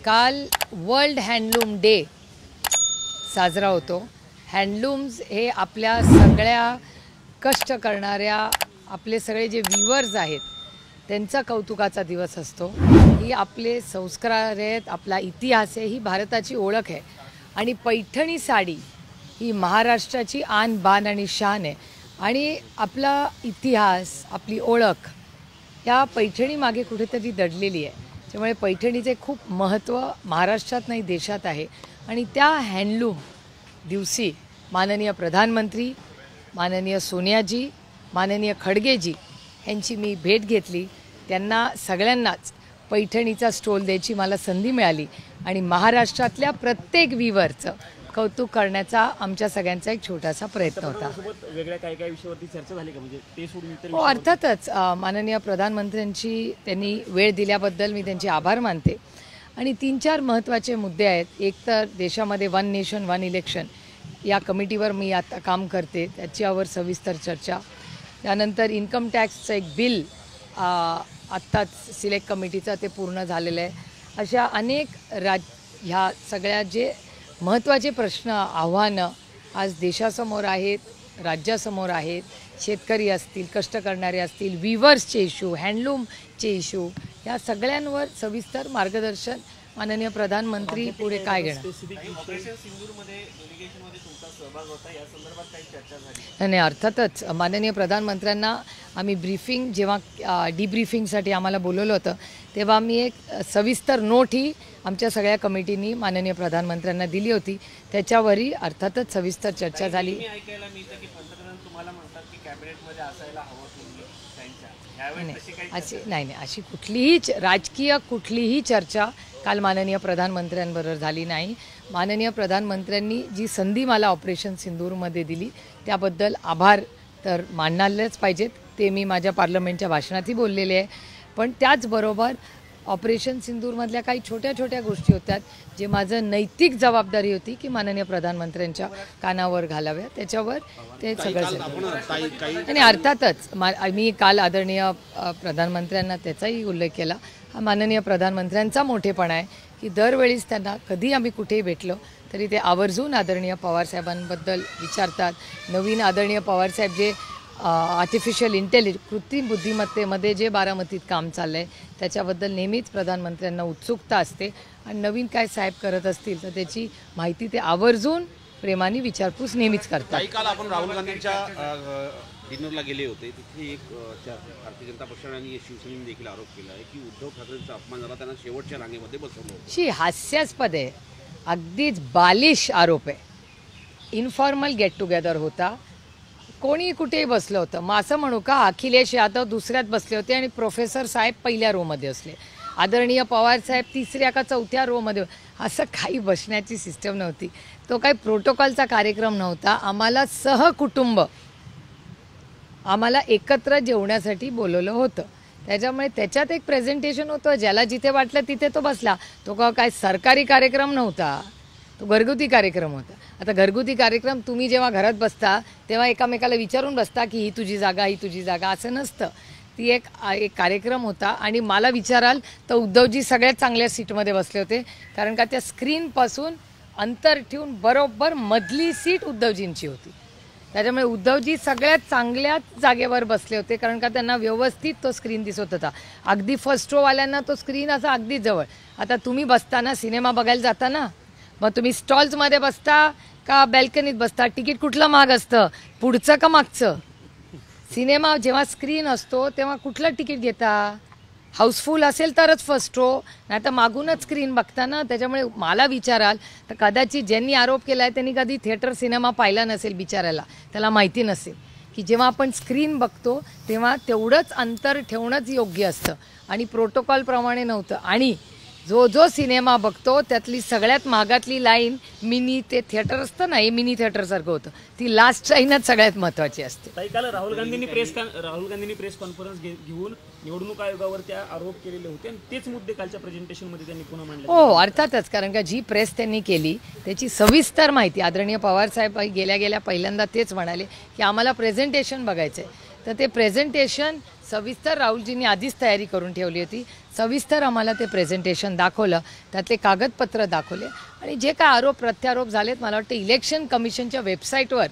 काल world handloom day साजरा होतो। हँडलूम्स हे आपल्या सगळ्या कष्ट करणाऱ्या आपले सगळे जे व्हीवर्स आहेत त्यांचा कौतुकाचा दिवस असतो। ही आपले संस्कार आहेत, आपला इतिहास आहे, ही भारताची ओळख आहे आणि पैठणी साडी ही महाराष्ट्राची आन बान आणि शान आहे आणि आपला इतिहास, आपली ओळख या पैठणी मागे कुठेतरी दडलेली आहे। त्यामुळे पैठणीचे खूप महत्त्व महाराष्ट्रात नाही देशात आहे आणि त्या हँडलूम दिवशी माननीय प्रधानमंत्री, माननीय सोनियाजी, माननीय खडगेजी यांची मी भेट घेतली। त्यांना सगळ्यांनाच पैठणीचा स्टॉल द्यायची मला संधी मिळाली आणि महाराष्ट्रातल्या प्रत्येक वीवरचं कौतुक करण्याचा आमच्या सगळ्यांचा एक छोटासा प्रयत्न होता। वेगळ्या काय काय विषयावरती चर्चा झाली का, म्हणजे ते सोडून इतर? हो, अर्थातच माननीय प्रधानमंत्र्यांची त्यांनी वेळ दिल्याबद्दल मी त्यांचे आभार मानते आणि 3-4 महत्त्वाचे मुद्दे आहेत। एक तर देशामध्ये वन नेशन वन इलेक्शन या कमिटीवर मी आता काम करते, त्याच्यावर सविस्तर चर्चा। त्यानंतर इन्कम टॅक्सचं एक बिल आत्ताच सिलेक्ट कमिटीचं ते पूर्ण झालेलं आहे। अशा अनेक ह्या सगळ्या जे महत्त्वाचे प्रश्न, आव्हानं आज देशासमोर आहेत, राज्यासमोर आहेत। शेतकरी असतील, कष्ट करणारे असतील, वीवर्सचे इश्यू, हँडलूमचे इश्यू, या सगळ्यांवर सविस्तर मार्गदर्शन माननीय प्रधानमंत्री पुढे काय घेणार। नाही, अर्थातच माननीय प्रधानमंत्र्यांना आम्ही ब्रीफिंग जेव्हा डिब्रीफिंगसाठी आम्हाला बोलवलं होतं तेव्हा मी एक सविस्तर नोट ही आमच्या सगळ्या कमिटीनी माननीय प्रधानमंत्र्यांना दिली होती। त्याच्यावरही अर्थातच सविस्तर चर्चा झाली। नाही, अशी कुठलीही राजकीय कुठलीही चर्चा काल माननीय प्रधानमंत्र्यांबरोबर झाली नाही। माननीय प्रधानमंत्र्यांनी जी संधी मला ऑपरेशन सिंदूरमध्ये दिली त्याबद्दल आभार तर मानणारच पाहिजेत, ते मी माझ्या पार्लमेंटच्या भाषणातही बोललेले आहे। पण त्याचबरोबर ऑपरेशन सिंदूरमधल्या काही छोट्या छोट्या गोष्टी होत्या जे माझं नैतिक जबाबदारी होती की माननीय प्रधानमंत्र्यांच्या कानावर घालाव्या, त्याच्यावर ते सगळं। आणि अर्थातच मी काल आदरणीय प्रधानमंत्र्यांना त्याचाही उल्लेख केला। हा माननीय प्रधानमंत्र्यांचा मोठेपणा आहे की दरवेळीच त्यांना कधी आम्ही कुठेही भेटलो तरी ते आवर्जून आदरणीय पवारसाहेबांबद्दल विचारतात। नवीन आदरणीय पवारसाहेब जे आर्टिफिशियल इंटेलिजन्स कृत्रिम बुद्धिमत्तेमध्ये जे बारामतीत काम चाललं आहे त्याच्याबद्दल नेहमीच प्रधानमंत्र्यांना उत्सुकता असते आणि नवीन काय साहेब करत असतील तर त्याची माहिती ते आवर्जून प्रेमाने विचारपूस नेहमीच करतात। काल आपण राहुल गांधींच्या डिनरला गेले होते, तिथे एक भारतीय जनता पक्षाने आणि शिवसेनेने देखील आरोप केला आहे की उद्धव ठाकरेंचा अपमान झाला, त्यांना शेवटच्या रांगेमध्ये बसवलं होतं। शी हास्यास्पद आहे, अगदीच बालिश आरोप आहे। इन्फॉर्मल गेट टुगेदर होता, कोणी कुठेही बसलं होतं। मग असं म्हणू का अखिलेश यादव दुसऱ्यात बसले होते आणि प्रोफेसर साहेब पहिल्या रोमध्ये असले, आदरणीय पवार साहेब 3ऱ्या का 4थ्या रोमध्ये? असं काही बसण्याची सिस्टम नव्हती, तो काही प्रोटोकॉलचा कार्यक्रम नव्हता। आम्हाला सहकुटुंब आम्हाला एकत्र जेवण्यासाठी बोलवलं होतं, त्याच्यामुळे त्याच्यात एक प्रेझेंटेशन होतं, ज्याला जिथे वाटलं तिथे तो बसला। तो काय सरकारी कार्यक्रम नव्हता, तो घरगुती कार्यक्रम होता। आता घरगुती कार्यक्रम तुम्ही जेव्हा घरात बसता तेव्हा एकामेकाला विचारून बसता की ही तुझी जागा, ही तुझी जागा, असं नसतं। ती एक कार्यक्रम होता आणि मला विचाराल तर उद्धवजी सगळ्यात चांगल्या सीटमध्ये बसले होते, कारण का त्या स्क्रीनपासून अंतर ठेवून बरोबर मधली सीट उद्धवजींची होती। त्याच्यामुळे उद्धवजी सगळ्यात चांगल्या जागेवर बसले होते, कारण का त्यांना व्यवस्थित तो स्क्रीन दिसत होता। अगदी फर्स्ट रोवाल्यांना तो स्क्रीन असा अगदी जवळ। आता तुम्ही बसताना सिनेमा बघायला जाता ना, मग तुम्ही स्टॉल्समध्ये बसता का बॅल्कनीत बसता? तिकीट कुठलं महाग असतं, पुढचं का मागचं? सिनेमा जेव्हा स्क्रीन असतो तेव्हा कुठलं तिकीट घेता? हाऊसफुल असेल तरच फर्स्ट रो, नाही तर मागूनच स्क्रीन बघता ना। त्याच्यामुळे मला विचाराल तर कदाचित ज्यांनी आरोप केला आहे त्यांनी कधी थिएटर सिनेमा पाहिला नसेल, बिचारायला त्याला माहिती नसेल की जेव्हा आपण स्क्रीन बघतो तेव्हा तेवढंच अंतर ठेवणंच योग्य असतं आणि प्रोटोकॉलप्रमाणे नव्हतं। आणि जो सिनेमा बघतो त्यातली सगळ्यात महागातली लाईन मिनी ते थिएटर असतं ना, हे मिनी थिएटरसारखं होतं, ती लास्ट लाईनच सगळ्यात महत्त्वाची असते। काल राहुल गांधींनी प्रेस कॉन्फरन्स घेऊन निवडणूक आयोगावर त्या आरोप केलेले होते आणि तेच मुद्दे कालच्या प्रेझेंटेशनमध्ये त्यांनी पुन्हा मांडले। हो, अर्थातच, कारण का जी प्रेस त्यांनी केली त्याची सविस्तर माहिती आदरणीय पवारसाहेब गेल्या पहिल्यांदा तेच म्हणाले की आम्हाला प्रेझेंटेशन बघायचं आहे, तर ते प्रेझेंटेशन सविस्तर राहुलजींनी आधीच तयारी करून ठेवली होती. सविस्तर आम्हाला ते प्रेझेंटेशन दाखवलं, त्यातले कागदपत्र दाखवले आणि जे काय आरोप प्रत्यारोप झालेत मला वाटतं इलेक्शन कमिशनच्या वेबसाईटवर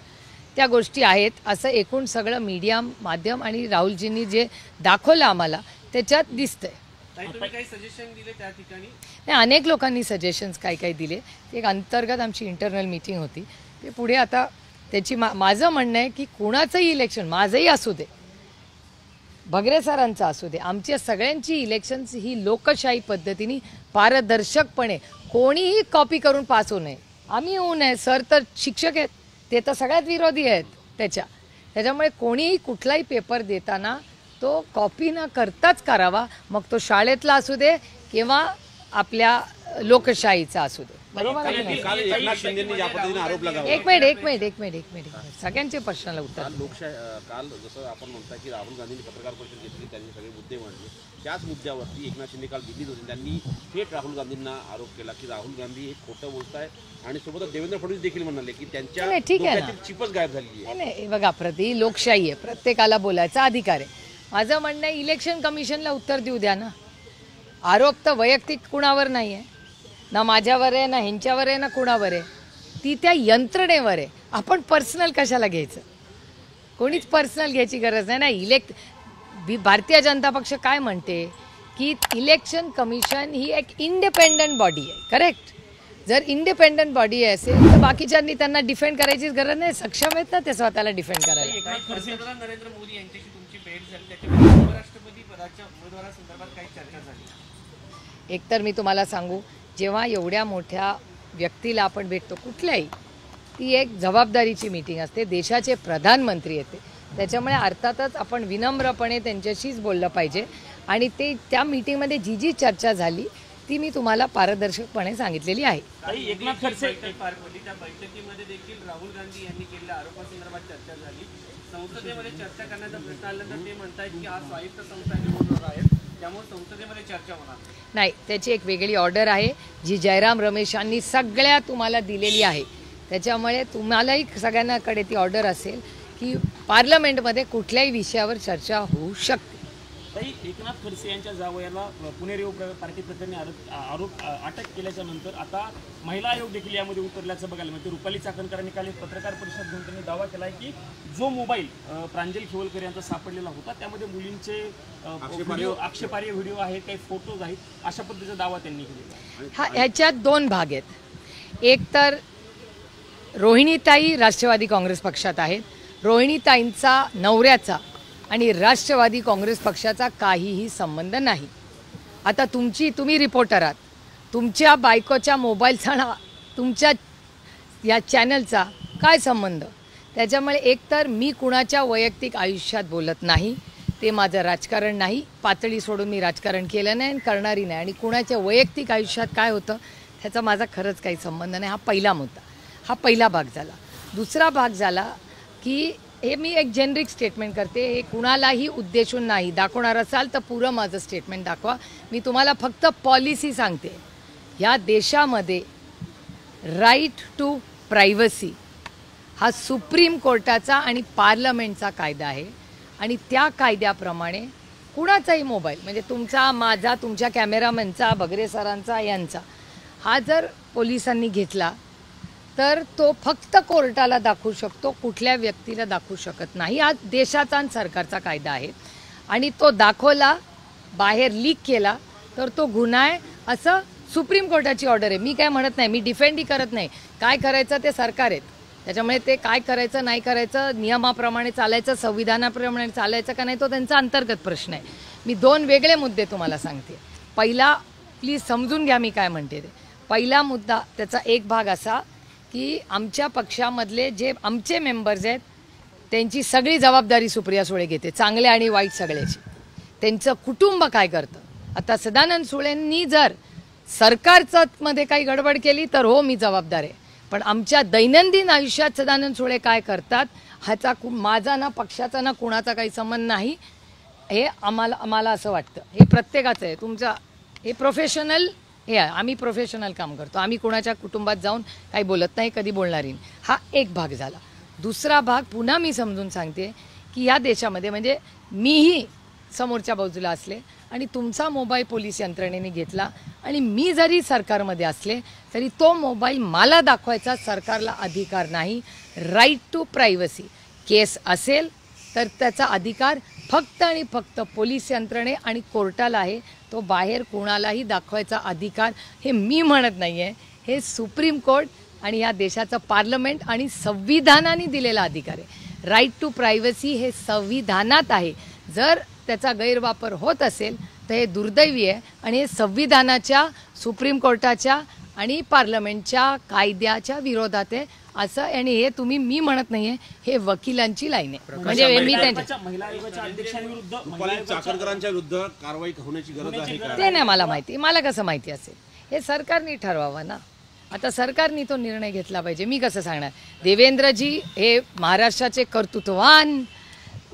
त्या गोष्टी आहेत. असं एकूण सगळं मीडिया माध्यम आणि राहुलजींनी जे दाखवलं आम्हाला त्याच्यात दिसतंय. काही सजेशन दिले त्या ठिकाणी? नाही, अनेक लोकांनी सजेशन्स काही दिले. एक अंतर्गत आमची इंटरनल मीटिंग होती. ते पुढे आता त्याची माझं म्हणणं आहे की कुणाचंही इलेक्शन, माझंही असू दे, भगरे सरांचं असू दे, आमच्या सगळ्यांची इलेक्शन्स ही लोकशाही पद्धतीने पारदर्शकपणे कोणीही कॉपी करून पास होऊ नये. आम्ही होऊ नये. सर तर शिक्षक आहेत, ते तर सगळ्यात विरोधी आहेत त्याच्यामुळे कोणीही कुठलाही पेपर देताना तो कॉपी न करताच करावा. मग तो शाळेतला असू दे किंवा आपल्या लोकशाहीचा असू दे. बरोबर आहे की नाही? काल एकनाथ शिंदेंनी ज्या पद्धतीने आरोप लगावला, एक मिनिट सगळ्यांच्या प्रश्नाला उत्तर. काल जसं आपण म्हणता की राहुल गांधींनी पत्रकार परिषद घेतली, त्यांनी सगळे मुद्दे मांडले. त्याच मुद्द्यावरती एकनाथ शिंदे काल दिल्लीत होते. त्यांनी थेट राहुल गांधींना आरोप केला की राहुल गांधी हे खोटं बोलताय आणि सोबतच देवेंद्र फडणवीस देखील म्हणाले की त्यांच्या डोक्यातील चिपच गायब झालेली आहे. नाही, बघा, लोकशाही आहे, प्रत्येकाला बोलायचा अधिकार आहे. माझं म्हणणं आहे इलेक्शन कमिशनला उत्तर देऊ द्या ना. आरोप तर वैयक्तिक कुणावर नाही आहे, ना माझ्यावर आहे, ना ह्यांच्यावर आहे, ना कुणावर आहे. ती त्या यंत्रणेवर आहे. आपण पर्सनल कशाला घ्यायचं? कोणीच पर्सनल घ्यायची गरज नाही ना. भारतीय जनता पक्ष काय म्हणते की इलेक्शन कमिशन ही एक इंडिपेंडंट बॉडी आहे. करेक्ट? जर इंडिपेंडंट बॉडी असेल तर बाकीच्यांनी त्यांना डिफेंड करायचीच गरज नाही. सक्षम आहेत ना ते स्वतःला डिफेंड करायला. पंतप्रधान नरेंद्र मोदी यांच्याशी तुमची भेट झाली, त्याच्यामध्ये उपराष्ट्रपती पदाच्या उमेदवारासंदर्भात काही चर्चा झाली? एकतर मी तुम्हाला सांगू, जेव्हा एवढ्या मोठ्या व्यक्तीला आपण भेटतो कुठल्याही, ती एक जबाबदारीची मीटिंग असते. देशाचे प्रधानमंत्री येते, त्याच्यामुळे अर्थातच आपण विनम्रपणे त्यांच्याशीच बोललं पाहिजे. आणि ते त्या मीटिंगमध्ये जी चर्चा झाली ती मी तुम्हाला पारदर्शकपणे सांगितलेली आहे. एकनाथ खडसे त्या बैठकीमध्ये देखील राहुल गांधी यांनी केलेल्या आरोपासंदर्भात चर्चा झाली. संसदेमध्ये चर्चा करण्याचा प्रश्न आल्यानंतर ते म्हणतायत की आज स्वायत्त संस्था निवडणूक आहेत, त्यामुळे संसदेमध्ये चर्चा होणार नाही. त्याची एक वेगळी ऑर्डर आहे जी जयराम रमेशांनी सगळ्या तुम्हाला दिलेली आहे. त्याच्यामुळे तुम्हालाही सगळ्यांनाकडे ती ऑर्डर असेल की पार्लमेंटमध्ये कुठल्याही विषयावर चर्चा होऊ शकते. ताई, एकनाथ खडसे यांच्या जावयाला पुणे रेव्ह पार्टी प्रकरणी आरोप अटक केल्याच्या नंतर आता महिला आयोग देखील यामध्ये उतरल्याचं बघायला मिळतं. रुपाली चाकणकरांनी काल एक पत्रकार परिषद घेऊन त्यांनी दावा केला आहे की जो मोबाईल प्रांजल खिवलकर यांचा सापडलेला होता त्यामध्ये मुलींचे आक्षेपार्ह व्हिडिओ आहेत, काही फोटोज आहेत, अशा पद्धतीचा दावा त्यांनी केलेला. ह्याच्यात दोन भाग आहेत. एक तर रोहिणीताई राष्ट्रवादी काँग्रेस पक्षात आहेत. रोहिणीताईंचा नवऱ्याचा आणि राष्ट्रवादी काँग्रेस पक्षाचा काहीही संबंध नाही. आता तुम्ही रिपोर्टर आहात, तुमच्या बायकोच्या मोबाईलचा ना तुमच्या या चॅनलचा काय संबंध? त्याच्यामुळे एकतर मी कुणाच्या वैयक्तिक आयुष्यात बोलत नाही, ते माझं राजकारण नाही. पातळी सोडून मी राजकारण केलं नाही आणि करणारी नाही. आणि कुणाच्या वैयक्तिक आयुष्यात काय होतं त्याचा माझा खरंच काही संबंध नाही. हा पहिला मुद्दा, हा पहिला भाग झाला. दुसरा भाग झाला की हे मी एक जेनरिक स्टेटमेंट करते, हे कुणालाही उद्देशून नाही. दाखवणार असाल तर पुरं माझं स्टेटमेंट दाखवा. मी तुम्हाला फक्त पॉलिसी सांगते. या देशामध्ये राईट टू प्रायव्हसी हा सुप्रीम कोर्टाचा आणि पार्लमेंटचा कायदा आहे. आणि त्या कायद्याप्रमाणे कुणाचाही मोबाईल, म्हणजे तुमचा, माझा, तुमच्या कॅमेरामॅनचा, भगरे सरांचा, यांचा, हा जर पोलिसांनी घेतला तर तो फक्त कोर्टाला दाखवू शकतो, कुठल्या व्यक्तीला दाखवू शकत नाही. हा देशाचा आणि सरकारचा कायदा आहे. आणि तो दाखवला, बाहेर लीक केला तर तो गुन्हा आहे असं सुप्रीम कोर्टाची ऑर्डर आहे. मी काय म्हणत नाही, मी डिफेंडही करत नाही. काय करायचं ते सरकार आहेत, त्याच्यामुळे ते काय करायचं नाही करायचं, नियमाप्रमाणे चालायचं, संविधानाप्रमाणे चालायचं का नाही, तो त्यांचा अंतर्गत प्रश्न आहे. मी दोन वेगळे मुद्दे तुम्हाला सांगते. पहिला, प्लीज समजून घ्या मी काय म्हणते ते. पहिला मुद्दा, त्याचा एक भाग असा की आमच्या पक्षामधले जे आमचे मेंबर्स आहेत त्यांची सगळी जबाबदारी सुप्रिया सुळे घेते, चांगले आणि वाईट सगळ्याची. त्यांचं कुटुंब काय करतं. आता सदानंद सुळेंनी जर सरकारचं मध्ये काही गडबड केली तर हो, मी जबाबदार आहे. पण आमच्या दैनंदिन आयुष्यात सदानंद सुळे काय करतात ह्याचा माझा ना पक्षाचा ना कुणाचा काही संबंध नाही. हे आम्हाला असं वाटतं. हे प्रत्येकाचं आहे. तुमचा हे प्रोफेशनल हे आहे. आम्ही प्रोफेशनल काम करतो. आम्ही कुणाच्या कुटुंबात जाऊन काही बोलत नाही, कधी बोलणारी नाही. हा एक भाग झाला. दुसरा भाग पुन्हा मी समजून सांगते की या देशामध्ये, म्हणजे मीही समोरच्या बाजूला असले आणि तुमचा मोबाईल पोलीस यंत्रणेने घेतला आणि मी जरी सरकारमध्ये असले तरी तो मोबाईल मला दाखवायचा सरकारला अधिकार नाही. राईट टू प्रायव्हसी केस असेल तर त्याचा अधिकार फक्त आणि फक्त पोलीस यंत्रणे आणि कोर्टाला आहे. तो बाहेर कोणालाही दाखवायचा अधिकार हे मी म्हणत नाही आहे, हे सुप्रीम कोर्ट आणि या देशाचं पार्लमेंट आणि संविधानाने दिलेला अधिकार आहे. राईट टू प्रायव्हसी हे संविधानात आहे. जर त्याचा गैरवापर होत असेल तर हे दुर्दैवी आहे आणि हे संविधानाच्या, सुप्रीम कोर्टाच्या आणि पार्लमेंटच्या कायद्याच्या विरोधात आहे असं. आणि हे तुम्ही मी म्हणत नाहीये, हे वकिलांची लाईन आहे. म्हणजे मी त्यांच्या महिला आयोगाच्या अध्यक्षांविरुद्ध रुपाली चाकणकरांच्या विरुद्ध कारवाई होण्याची गरज आहे का? ते नाही मला माहिती. मला कसं माहिती असेल? हे सरकारने ठरवावं ना. आता सरकारने तो निर्णय घेतला पाहिजे. मी कसं सांगणार? देवेंद्रजी हे महाराष्ट्राचे कर्तृत्ववान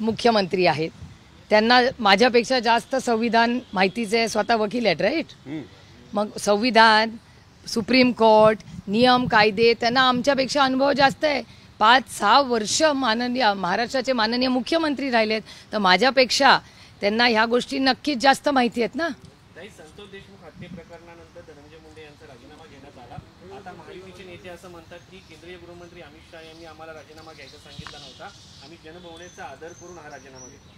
मुख्यमंत्री आहेत. त्यांना माझ्यापेक्षा जास्त संविधान माहितीचे, स्वतः वकील आहेत राईट. मग संविधान, सुप्रीम कोर्ट, नियम, कायदे त्यांना आमच्यापेक्षा अनुभव जास्त आहे. 5-6 वर्ष महाराष्ट्राचे माननीय मुख्यमंत्री राहिलेत, तर माझ्यापेक्षा त्यांना ह्या गोष्टी नक्कीच जास्त माहिती आहेत ना. ताई, संतोष देशमुख हत्ये प्रकरणानंतर धनंजय मुंडे यांचा राजीनामा घेण्यात आला. आता महायुतीचे नेते असं म्हणतात की केंद्रीय गृहमंत्री अमित शहा यांनी आम्हाला राजीनामा घ्यायचा सांगितला नव्हता, आम्ही जनभावनेचा आदर करून हा राजीनामा घेतला.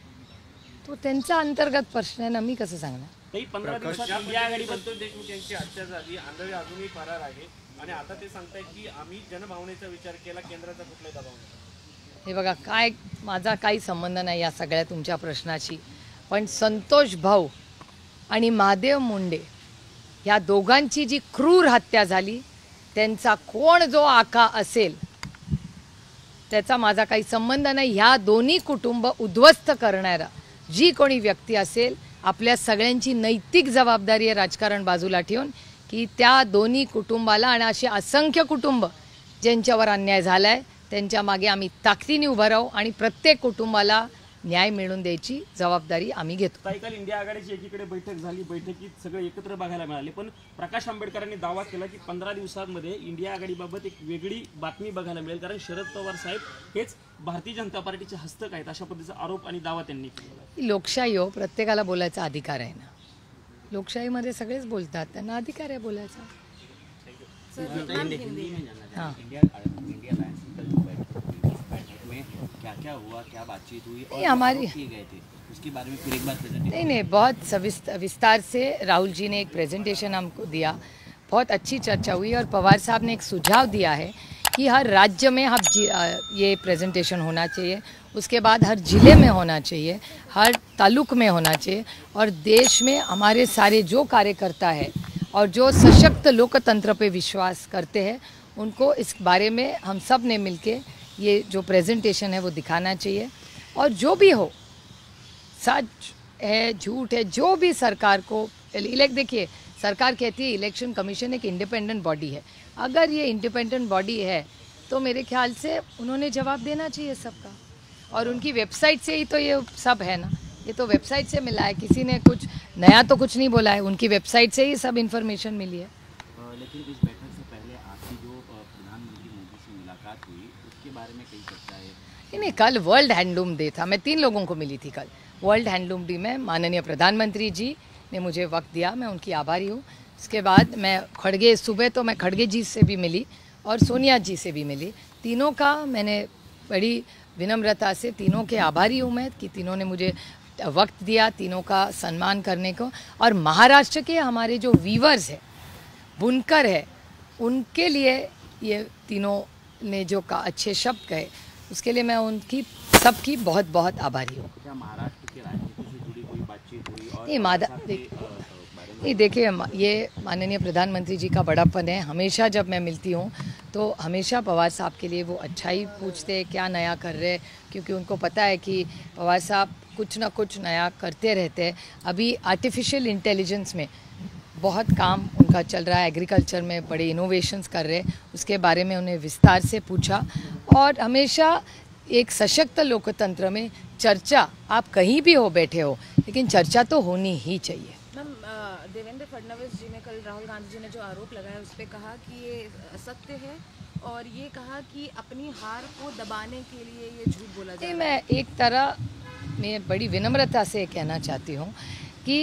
तो त्यांचा अंतर्गत प्रश्न आहे ना, मी कसं सांगणार? तरी 15 दिवसात इंडिया आघाडी संतोष देशमुख यांची हत्या झाली, आंधळे अजूनही फरार आहे आणि आता ते सांगतायत की आम्ही जनभावनेचा विचार केला, केंद्राचा कुठलाही दबाव नाही. हे बघा, काय माझा काही संबंध नाही या सगळ्या तुमच्या प्रश्नाशी. पण संतोष भाऊ आणि महादेव मुंडे या दोघांची जी क्रूर हत्या झाली, त्यांचा कोण जो आका असेल त्याचा माझा काही संबंध नाही. ह्या दोन्ही कुटुंब उद्ध्वस्त करणारा जी कोणी व्यक्ती असेल, आपल्या सगळ्यांची नैतिक जबाबदारी आहे राजकारण बाजूला ठेवून की त्या दोन्ही कुटुंबाला आणि असे असंख्य कुटुंब ज्यांच्यावर अन्याय झाला आहे त्यांच्या मागे आम्ही ताकदीने उभं राहू आणि प्रत्येक कुटुंबाला न्याय मिळवून द्यायची जबाबदारी आम्ही घेतो. काही काल इंडिया आघाडीची एकीकडे बैठक झाली, बैठकीत सगळे एकत्र बघायला मिळाले. पण प्रकाश आंबेडकरांनी दावा केला की 15 दिवसांमध्ये इंडिया आघाडीबाबत एक वेगळी बातमी बघायला मिळेल, कारण शरद पवार साहेब हेच भारतीय जनता पार्टीचे हस्तक आहेत, अशा पद्धतीचा आरोप आणि दावा त्यांनी केला. लोकशाही हो, प्रत्येकाला बोलायचा अधिकार आहे ना. लोकशाहीमध्ये सगळेच बोलतात, त्यांना अधिकार आहे बोलायचा. हाँ, क्या हुआ, क्या बातचीत हुई नहीं हमारी किए गए थे, उसके बारे में फिर एक बार नहीं बहुत विस्तार से राहुल जी ने एक प्रेजेंटेशन हमको दिया. बहुत अच्छी चर्चा हुई और पवार साहब ने एक सुझाव दिया है कि हर राज्य में ये प्रेजेंटेशन होना चाहिए, उसके बाद हर ज़िले में होना चाहिए, हर तालुक में होना चाहिए और देश में हमारे सारे जो कार्यकर्ता है और जो सशक्त लोकतंत्र पे विश्वास करते हैं उनको इस बारे में हम सब ने मिलके ये जो प्रेजेंटेशन है वो दिखाना चाहिए. और जो भी हो, सच है झूठ है, जो भी सरकार को देखिए, सरकार कहती है इलेक्शन कमीशन एक इंडिपेंडेंट बॉडी है. अगर ये इंडिपेंडेंट बॉडी है तो मेरे ख्याल से उन्होंने जवाब देना चाहिए सबका. और उनकी वेबसाइट से ही तो ये सब है ना, ये तो वेबसाइट से मिला है, किसी ने कुछ नया तो कुछ नहीं बोला है, उनकी वेबसाइट से ही सब इन्फॉर्मेशन मिली है. लेकिन इस बैठक से पहले आपकी जो प्रधानमंत्री मोदी से मुलाकात हुई उसके बारे में कई चर्चा है. नहीं, कल वर्ल्ड हैंडलूम डे था, मैं 3 लोगों को मिली थी कल वर्ल्ड हैंडलूम डे में. माननीय प्रधानमंत्री जी ने मुझे वक्त दिया, मैं उनकी आभारी हूँ. इसके बाद मैं सुबह तो मैं खड़गे जी से भी मिली और सोनिया जी से भी मिली. तीनों का मैंने बड़ी विनम्रता से, तीनों के आभारी हूँ मैं कि तीनों ने मुझे वक्त दिया, तीनों का सम्मान करने को. और महाराष्ट्र के हमारे जो वीवर्स है, बुनकर है, उनके लिए ये तीनों ने जो अच्छे शब्द कहे उसके लिए मैं उनकी सबकी बहुत बहुत आभारी हूँ. क्या महाराष्ट्र की राजनीति से जुड़ी कोई बातचीत हुई? और नहीं देखिए, ये माननीय प्रधानमंत्री जी का बड़ापन है. हमेशा जब मैं मिलती हूँ तो हमेशा पवार साहब के लिए वो अच्छा ही पूछते हैं, क्या नया कर रहे, क्योंकि उनको पता है कि पवार साहब कुछ ना कुछ नया करते रहते हैं. अभी आर्टिफिशियल इंटेलिजेंस में बहुत काम उनका चल रहा है, एग्रीकल्चर में बड़े इनोवेशंस कर रहे हैं, उसके बारे में उन्हें विस्तार से पूछा. और हमेशा एक सशक्त लोकतंत्र में चर्चा, आप कहीं भी हो बैठे हो, लेकिन चर्चा तो होनी ही चाहिए. मैम, देवेंद्र फडणवीस जी ने कल राहुल गांधी जी ने जो आरोप लगाया उस पर कहा कि ये असत्य है और ये कहा कि अपनी हार को दबाने के लिए ये झूठ बोला जा रहा है. मैं एक तरह मैं बड़ी विनम्रता से कहना चाहती हूँ कि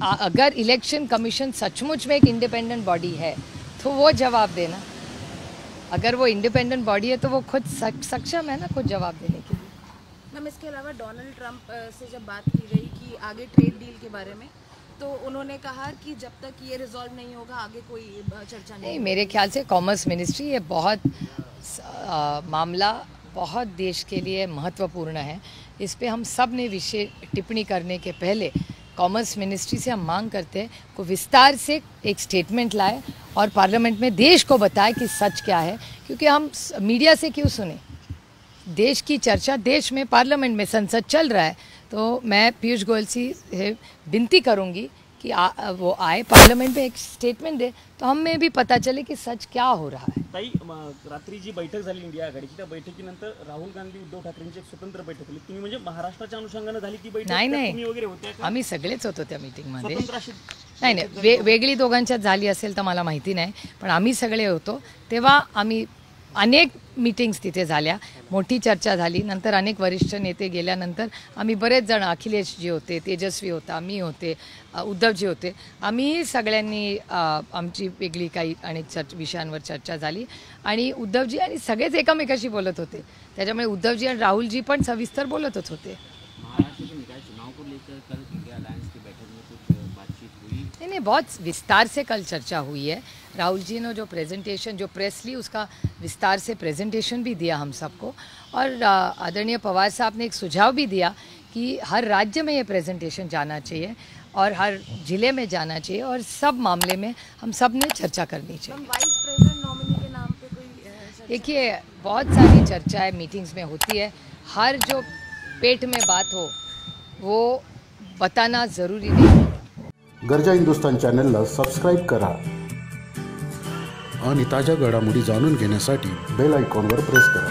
अगर इलेक्शन कमीशन सचमुच में एक इंडिपेंडेंट बॉडी है तो वो जवाब देना। अगर वो इंडिपेंडेंट बॉडी है तो वो खुद सक्षम है ना खुद जवाब देने के लिए। मैम, इसके अलावा डोनाल्ड ट्रंप से जब बात की गई कि आगे ट्रेड डील के बारे में, तो उन्होंने कहा कि जब तक ये रिजॉल्व नहीं होगा आगे कोई चर्चा नहीं। मेरे ख्याल से कॉमर्स मिनिस्ट्री ये बहुत मामला बहुत देश के लिए महत्वपूर्ण है। इस पे हम सब ने विशेष टिप्पणी करने के पहले कॉमर्स मिनिस्ट्री से हम मांग करते हैं को विस्तार से एक स्टेटमेंट लाए और पार्लियामेंट में देश को बताए कि सच क्या है, क्योंकि हम मीडिया से क्यों सुने। देश की चर्चा देश में पार्लियामेंट में संसद चल रहा है, तो मैं पीयूष गोयल से विनती करूंगी कि वो आए पार्लियामेंट में एक स्टेटमेंट दे तो हमें भी पता चले कि सच क्या हो रहा है। ताई, रात्री जी बैठक झाली इंडिया आघाडीची, त्या बैठकीनंतर राहुल गांधी उद्धव ठाकरेंची एक स्वतंत्र बैठक झाली। तुम्ही म्हणजे महाराष्ट्राच्या अनुषंगाने झाली ती बैठक? नाही तुम्ही वगैरे होते का? आम्ही सगळेच होतो त्या मीटिंगमध्ये। स्वतंत्र अशी नाही वेगळी दोघांच्यात झाली असेल तर मला माहिती नाही, पण आम्ही सगळे होतो तेव्हा आम्ही अनेक मीटिंग्स तिथे झाल्या, मोठी चर्चा झाली। नंतर अनेक वरिष्ठ नेते गेल्यानंतर आम्ही बरेच जण, अखिलेशजी होते, तेजस्वी होता, मी होते, उद्धवजी होते, आम्ही सगळ्यांनी आमची वेगळी काही अनेक विषयांवर चर्चा झाली आणि उद्धवजी आणि सगळेच एकमेकाशी बोलत होते। त्याच्यामुळे उद्धवजी आणि राहुलजी पण सविस्तर बोलतच होते। महाराष्ट्र के निकाय चुनाव को लेकर कल इंडिया अलायंस की बैठक में कुछ बातचीत हुई? नहीं, बहुत विस्तार से कल चर्चा हुई है। राहुल जी ने जो प्रेजेंटेशन, जो प्रेस ली, उसका विस्तार से प्रेजेंटेशन भी दिया हम सबको, और आदरणीय पवार साहब ने एक सुझाव भी दिया कि हर राज्य में ये प्रेजेंटेशन जाना चाहिए और हर जिले में जाना चाहिए और सब मामले में हम सब ने चर्चा करनी चाहिए। मैम, वाइस प्रेसिडेंट नॉमिनी के नाम पे कोई देखिए, बहुत सारी चर्चाएं मीटिंग्स में होती है, हर जो पेट में बात हो वो बताना ज़रूरी नहीं। गरजा हिंदुस्तान चॅनलला सबस्क्राईब करा आणि ताज्या घडामोडी जाणून घेण्यासाठी बेल आयकॉनवर प्रेस करा।